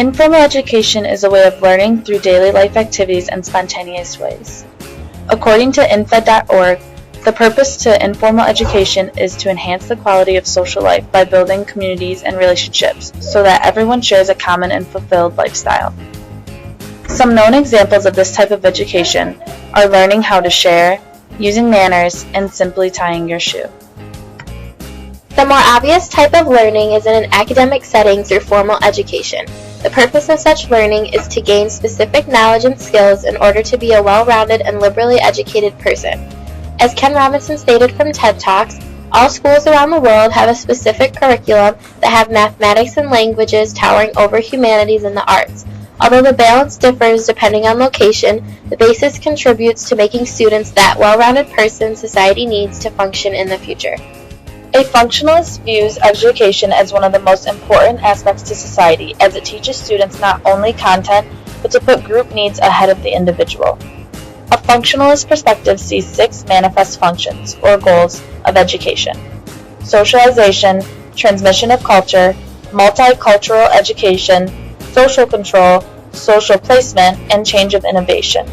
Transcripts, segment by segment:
Informal education is a way of learning through daily life activities and spontaneous ways. According to infed.org, the purpose to informal education is to enhance the quality of social life by building communities and relationships so that everyone shares a common and fulfilled lifestyle. Some known examples of this type of education are learning how to share, using manners, and simply tying your shoe. The more obvious type of learning is in an academic setting through formal education. The purpose of such learning is to gain specific knowledge and skills in order to be a well-rounded and liberally educated person. As Ken Robinson stated from TED Talks, all schools around the world have a specific curriculum that have mathematics and languages towering over humanities and the arts. Although the balance differs depending on location, the basis contributes to making students that well-rounded person society needs to function in the future. A functionalist views education as one of the most important aspects to society, as it teaches students not only content, but to put group needs ahead of the individual. A functionalist perspective sees 6 manifest functions, or goals, of education: socialization, transmission of culture, multicultural education, social control, social placement, and change of innovation.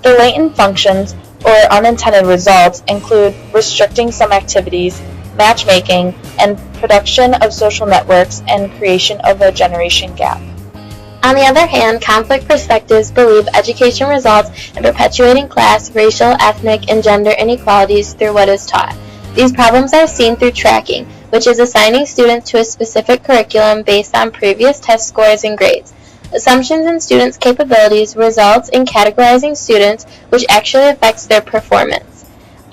The latent functions, or unintended results, include restricting some activities, matchmaking, and production of social networks, and creation of a generation gap. On the other hand, conflict perspectives believe education results in perpetuating class, racial, ethnic, and gender inequalities through what is taught. These problems are seen through tracking, which is assigning students to a specific curriculum based on previous test scores and grades. Assumptions in students' capabilities results in categorizing students, which actually affects their performance.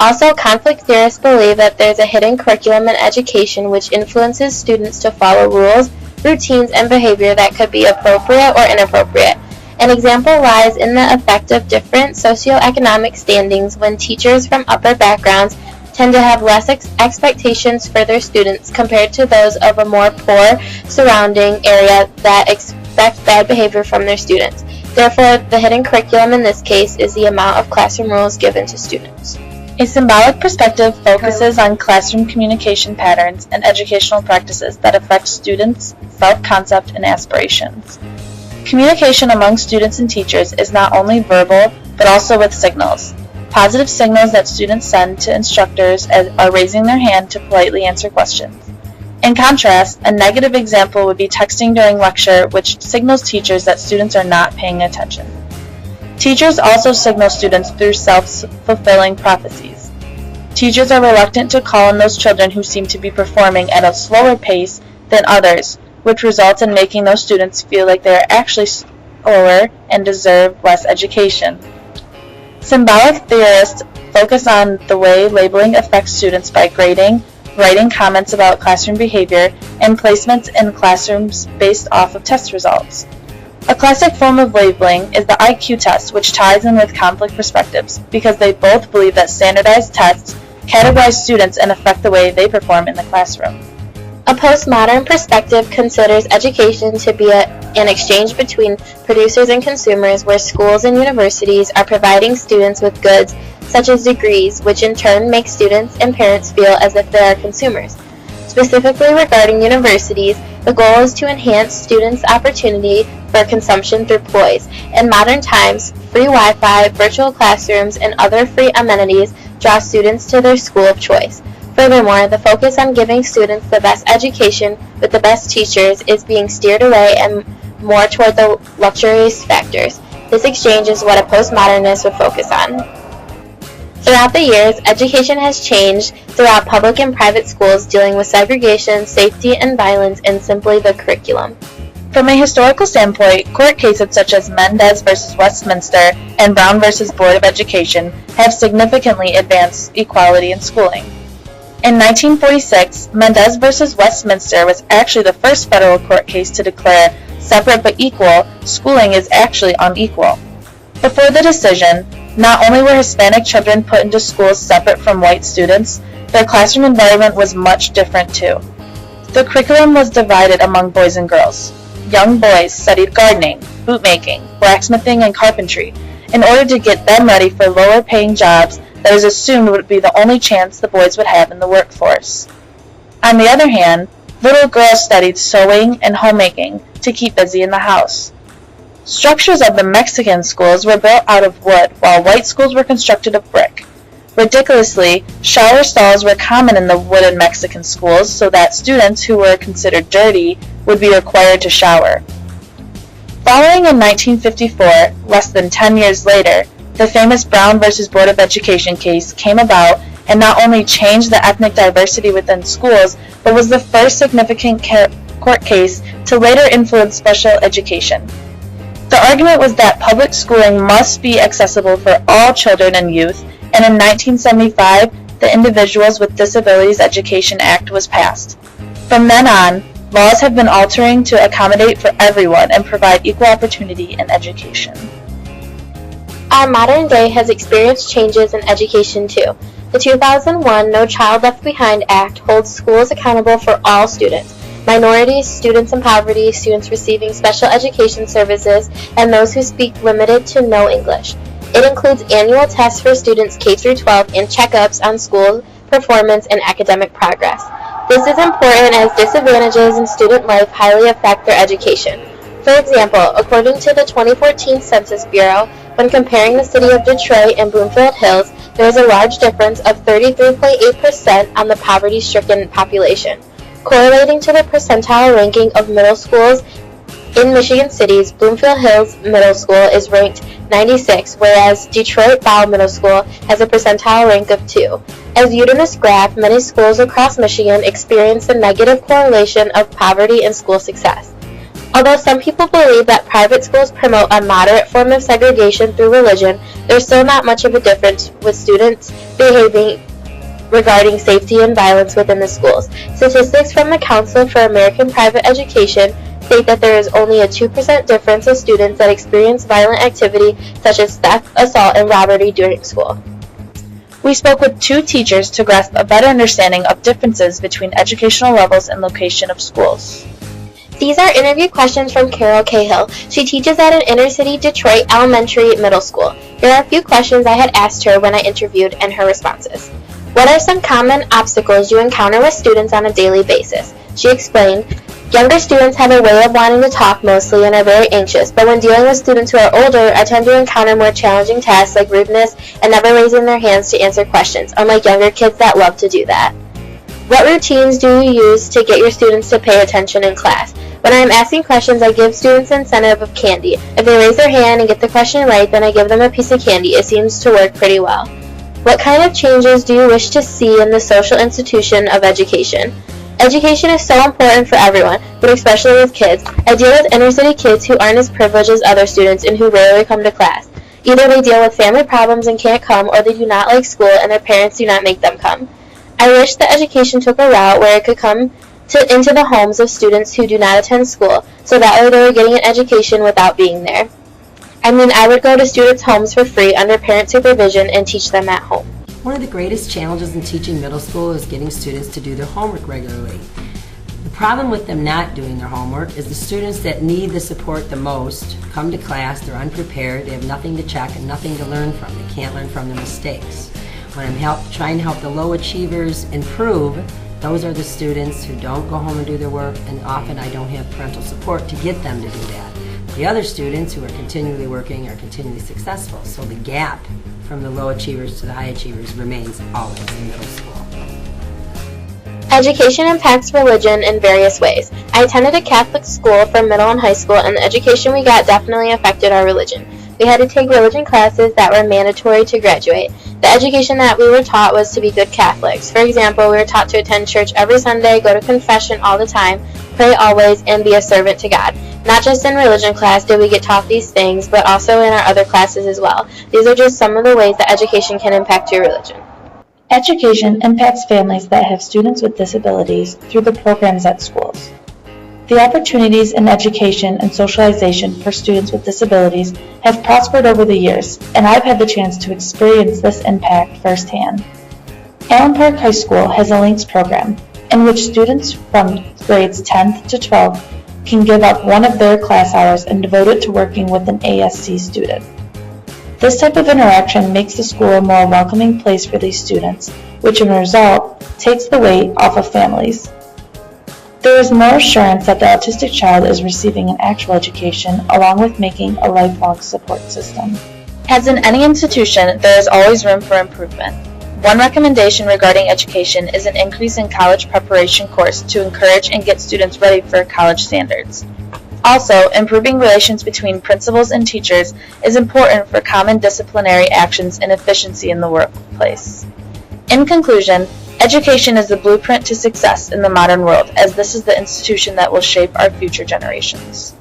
Also, conflict theorists believe that there's a hidden curriculum in education which influences students to follow rules, routines, and behavior that could be appropriate or inappropriate. An example lies in the effect of different socioeconomic standings when teachers from upper backgrounds tend to have less expectations for their students compared to those of a more poor surrounding area that expect bad behavior from their students. Therefore, the hidden curriculum in this case is the amount of classroom rules given to students. A symbolic perspective focuses on classroom communication patterns and educational practices that affect students' self-concept and aspirations. Communication among students and teachers is not only verbal, but also with signals. Positive signals that students send to instructors are raising their hand to politely answer questions. In contrast, a negative example would be texting during lecture, which signals teachers that students are not paying attention. Teachers also signal students through self-fulfilling prophecies. Teachers are reluctant to call on those children who seem to be performing at a slower pace than others, which results in making those students feel like they are actually slower and deserve less education. Symbolic theorists focus on the way labeling affects students by grading, writing comments about classroom behavior, and placements in classrooms based off of test results. A classic form of labeling is the IQ test, which ties in with conflict perspectives, because they both believe that standardized tests categorize students and affect the way they perform in the classroom. A postmodern perspective considers education to be an exchange between producers and consumers, where schools and universities are providing students with goods such as degrees, which in turn make students and parents feel as if they are consumers. Specifically regarding universities, the goal is to enhance students' opportunity for consumption through ploys. In modern times, free Wi-Fi, virtual classrooms, and other free amenities draw students to their school of choice. Furthermore, the focus on giving students the best education with the best teachers is being steered away and more toward the luxurious factors. This exchange is what a postmodernist would focus on. Throughout the years, education has changed throughout public and private schools, dealing with segregation, safety, and violence in simply the curriculum. From a historical standpoint, court cases such as Mendez v. Westminster and Brown v. Board of Education have significantly advanced equality in schooling. In 1946, Mendez v. Westminster was actually the first federal court case to declare separate but equal schooling is actually unequal. Before the decision, not only were Hispanic children put into schools separate from white students, their classroom environment was much different too. The curriculum was divided among boys and girls. Young boys studied gardening, bootmaking, blacksmithing, and carpentry in order to get them ready for lower-paying jobs that is assumed would be the only chance the boys would have in the workforce. On the other hand, Little girls studied sewing and homemaking to keep busy in the house. Structures of the Mexican schools were built out of wood, while white schools were constructed of brick. Ridiculously, shower stalls were common in the wooden Mexican schools so that students who were considered dirty would be required to shower. Following in 1954, less than 10 years later, the famous Brown versus Board of Education case came about and not only changed the ethnic diversity within schools, but was the first significant court case to later influence special education. The argument was that public schooling must be accessible for all children and youth, and in 1975, the Individuals with Disabilities Education Act was passed. From then on, laws have been altering to accommodate for everyone and provide equal opportunity in education. Our modern day has experienced changes in education too. The 2001 No Child Left Behind Act holds schools accountable for all students: minorities, students in poverty, students receiving special education services, and those who speak limited to no English. It includes annual tests for students K through 12 and checkups on school performance and academic progress. This is important as disadvantages in student life highly affect their education. For example, according to the 2014 Census Bureau, when comparing the city of Detroit and Bloomfield Hills, there is a large difference of 33.8% on the poverty-stricken population. Correlating to the percentile ranking of middle schools in Michigan cities, Bloomfield Hills Middle School is ranked 96, whereas Detroit Bow Middle School has a percentile rank of 2. As viewed in this graph, many schools across Michigan experience the negative correlation of poverty and school success. Although some people believe that private schools promote a moderate form of segregation through religion, there's still not much of a difference with students behaving regarding safety and violence within the schools. Statistics from the Council for American Private Education state that there is only a 2% difference of students that experience violent activity such as theft, assault, and robbery during school. We spoke with 2 teachers to grasp a better understanding of differences between educational levels and location of schools. These are interview questions from Carol Cahill. She teaches at an inner-city Detroit elementary middle school. Here are a few questions I had asked her when I interviewed and her responses. What are some common obstacles you encounter with students on a daily basis? She explained, younger students have a way of wanting to talk mostly and are very anxious, but when dealing with students who are older, I tend to encounter more challenging tasks like rudeness and never raising their hands to answer questions, unlike younger kids that love to do that. What routines do you use to get your students to pay attention in class? When I am asking questions, I give students an incentive of candy. If they raise their hand and get the question right, then I give them a piece of candy. It seems to work pretty well. What kind of changes do you wish to see in the social institution of education? Education is so important for everyone, but especially with kids. I deal with inner-city kids who aren't as privileged as other students and who rarely come to class. Either they deal with family problems and can't come, or they do not like school and their parents do not make them come. I wish that education took a route where it could come into the homes of students who do not attend school, so that way they were getting an education without being there. I would go to students' homes for free under parent supervision and teach them at home. One of the greatest challenges in teaching middle school is getting students to do their homework regularly. The problem with them not doing their homework is the students that need the support the most come to class, they're unprepared, they have nothing to check and nothing to learn from. They can't learn from their mistakes. When I'm trying to help the low achievers improve, those are the students who don't go home and do their work, and often I don't have parental support to get them to do that. The other students who are continually working are continually successful, so the gap from the low achievers to the high achievers remains always in middle school. Education impacts religion in various ways. I attended a Catholic school for middle and high school, and the education we got definitely affected our religion. We had to take religion classes that were mandatory to graduate. The education that we were taught was to be good Catholics. For example, we were taught to attend church every Sunday, go to confession all the time, pray always, and be a servant to God. Not just in religion class did we get taught these things, but also in our other classes as well. These are just some of the ways that education can impact your religion. Education impacts families that have students with disabilities through the programs at schools. The opportunities in education and socialization for students with disabilities have prospered over the years, and I've had the chance to experience this impact firsthand. Allen Park High School has a Links program, in which students from grades 10th to 12th can give up one of their class hours and devote it to working with an ASC student. This type of interaction makes the school a more welcoming place for these students, which in result takes the weight off of families. There is more assurance that the autistic child is receiving an actual education, along with making a lifelong support system. As in any institution, there is always room for improvement. One recommendation regarding education is an increase in college preparation course to encourage and get students ready for college standards. Also, improving relations between principals and teachers is important for common disciplinary actions and efficiency in the workplace. In conclusion, education is the blueprint to success in the modern world, as this is the institution that will shape our future generations.